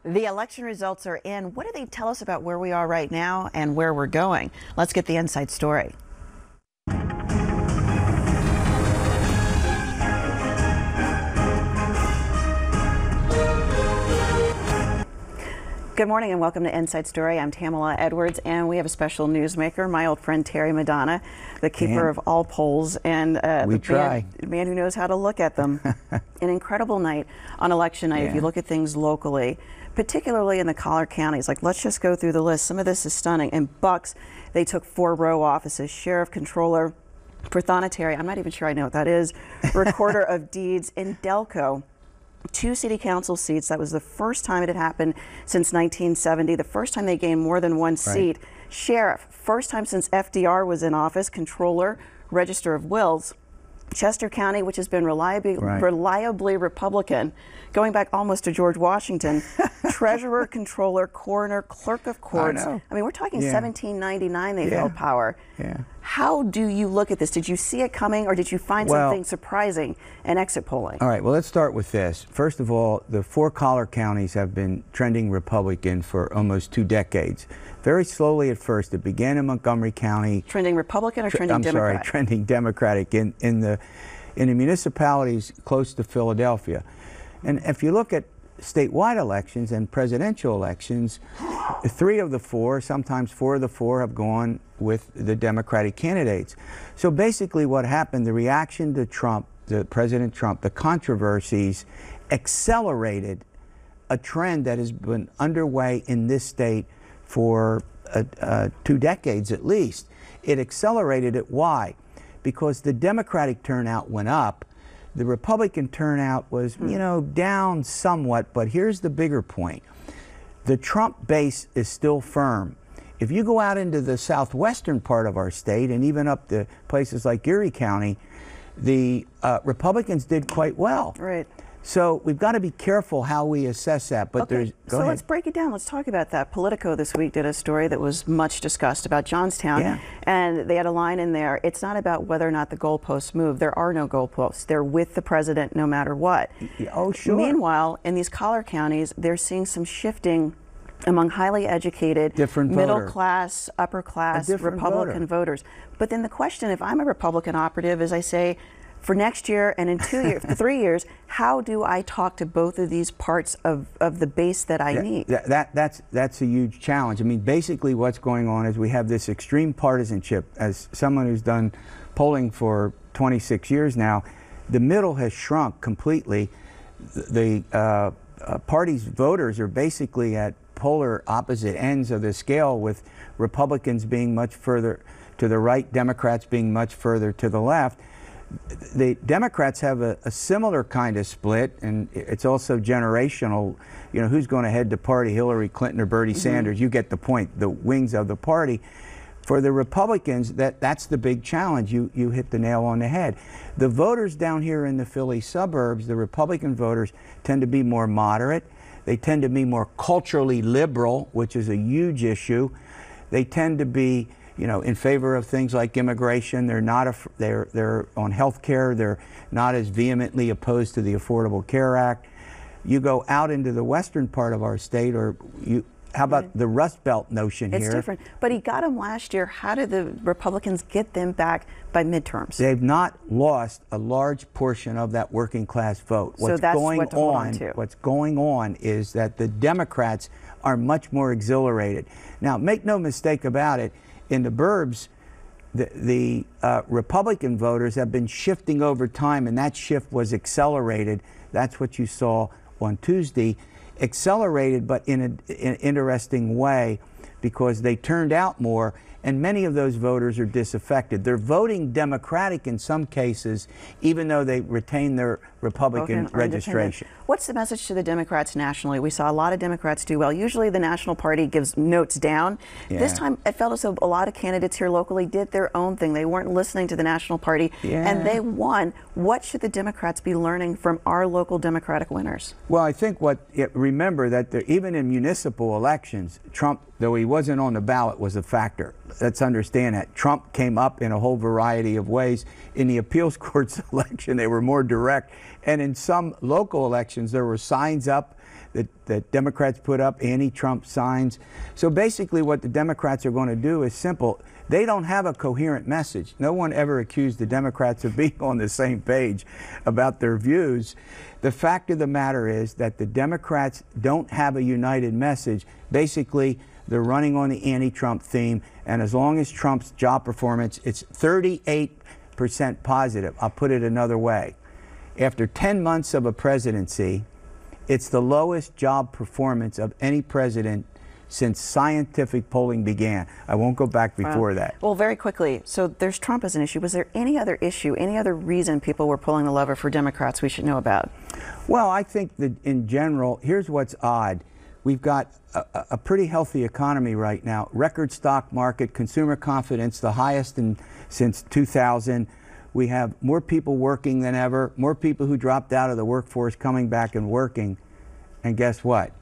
The election results are in. What do they tell us about where we are right now and where we're going? Let's get the inside story. Good morning and welcome to Inside Story. I'm Tamala Edwards, and we have a special newsmaker, my old friend Terry Madonna, the keeper of all polls and the man who knows how to look at them. An incredible night on election night. If you look at things locally, particularly in the collar counties, like let's just go through the list. Some of this is stunning. In Bucks, they took 4 row offices: sheriff, controller, prothonotary, I'm not even sure I know what that is, recorder of deeds. In Delco, 2 city council seats. That was the first time it had happened since 1970, the first time they gained more than 1 seat. Sheriff, first time since FDR was in office. Controller, register of wills. Chester County, which has been reliably Republican, going back almost to George Washington. Treasurer, controller, coroner, clerk of courts. I mean, we're talking 1799 they held power. How do you look at this? Did you see it coming, or did you find something surprising in exit polling? All right, well, let's start with this. First of all, the 4 collar counties have been trending Republican for almost 2 decades. Very slowly at first. It began in Montgomery County. Trending Republican or trending Democrat? I'm sorry, trending Democratic in the municipalities close to Philadelphia. And if you look at statewide elections and presidential elections, 3 of the 4, sometimes 4 of the 4 have gone with the Democratic candidates. So basically what happened, the reaction to Trump, to President Trump, the controversies accelerated a trend that has been underway in this state for 2 decades at least. It accelerated it. Why? Because the Democratic turnout went up. The Republican turnout was, you know, down somewhat, but here's the bigger point. The Trump base is still firm. If you go out into the southwestern part of our state and even up to places like Erie County, the Republicans did quite well. Right. So we've got to be careful how we assess that. But okay, so let's break it down. Let's talk about that. Politico this week did a story that was much discussed about Johnstown, and they had a line in there. It's not about whether or not the goalposts move. There are no goalposts. They're with the president no matter what. Oh, sure. Meanwhile, in these collar counties, they're seeing some shifting among highly educated, middle class, upper class Republican voters. But then the question, if I'm a Republican operative, is I say, for next year and in 2 years, 3 years, how do I talk to both of these parts of the base that I need? That's a huge challenge. I mean, basically what's going on is we have this extreme partisanship. As someone who's done polling for 26 years now, the middle has shrunk completely. The party's voters are basically at polar opposite ends of the scale, with Republicans being much further to the right, Democrats being much further to the left. The Democrats have a similar kind of split, and it's also generational. You know, who's going to head the party, Hillary Clinton or Bernie Sanders? You get the point, the wings of the party. For the Republicans, that's the big challenge. You hit the nail on the head. The voters down here in the Philly suburbs, the Republican voters, tend to be more moderate. They tend to be more culturally liberal, which is a huge issue. They tend to be, you know, in favor of things like immigration. They're not. They're on health care. They're not as vehemently opposed to the Affordable Care Act. You go out into the western part of our state, or how about the Rust Belt notion here? It's different. But he got them last year. How did the Republicans get them back by midterms? They've not lost a large portion of that working class vote. So that's what to hold on to. What's going on is that the Democrats are much more exhilarated. Now, make no mistake about it. In the burbs, the Republican voters have been shifting over time, and that shift was accelerated. That's what you saw on Tuesday. Accelerated, but in an interesting way, because they turned out more, and many of those voters are disaffected. They're voting Democratic in some cases, even though they retain their Republican registration. What's the message to the Democrats nationally? We saw a lot of Democrats do well. Usually the national party gives notes down. This time it felt as though a lot of candidates here locally did their own thing. They weren't listening to the national party, and they won. What should the Democrats be learning from our local Democratic winners? Well, I think remember that even in municipal elections, Trump, though he wasn't on the ballot, was a factor. Let's understand that. Trump came up in a whole variety of ways. In the appeals courts election, they were more direct. And in some local elections, there were signs up that Democrats put up, anti-Trump signs. So basically what the Democrats are going to do is simple. They don't have a coherent message. No one ever accused the Democrats of being on the same page about their views. The fact of the matter is that the Democrats don't have a united message. Basically, they're running on the anti-Trump theme, and as long as Trump's job performance, it's 38% positive. I'll put it another way. After 10 months of a presidency, it's the lowest job performance of any president since scientific polling began. I won't go back before that. Well, very quickly, so there's Trump as an issue. Was there any other issue, any other reason people were pulling the lever for Democrats we should know about? Well, I think that in general, here's what's odd. We've got a pretty healthy economy right now. Record stock market, consumer confidence, the highest since 2000. We have more people working than ever, more people who dropped out of the workforce coming back and working. And guess what?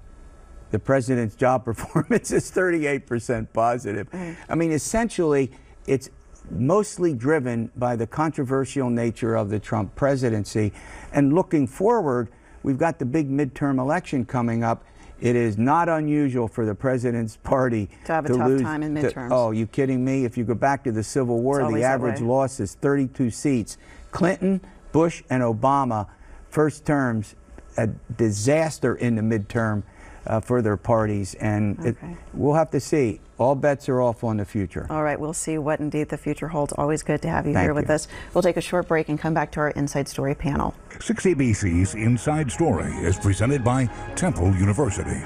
The president's job performance is 38% positive. I mean, essentially, it's mostly driven by the controversial nature of the Trump presidency. And looking forward, we've got the big midterm election coming up. It is not unusual for the president's party to have a tough time in midterms. Oh, you kidding me? If you go back to the Civil War, the average loss is 32 seats. Clinton, Bush, and Obama, first terms, a disaster in the midterm for their parties, and we'll have to see. All bets are off on the future. All right, we'll see what indeed the future holds. Always good to have you here with us. We'll take a short break and come back to our Inside Story panel. 6 ABC's Inside Story is presented by Temple University.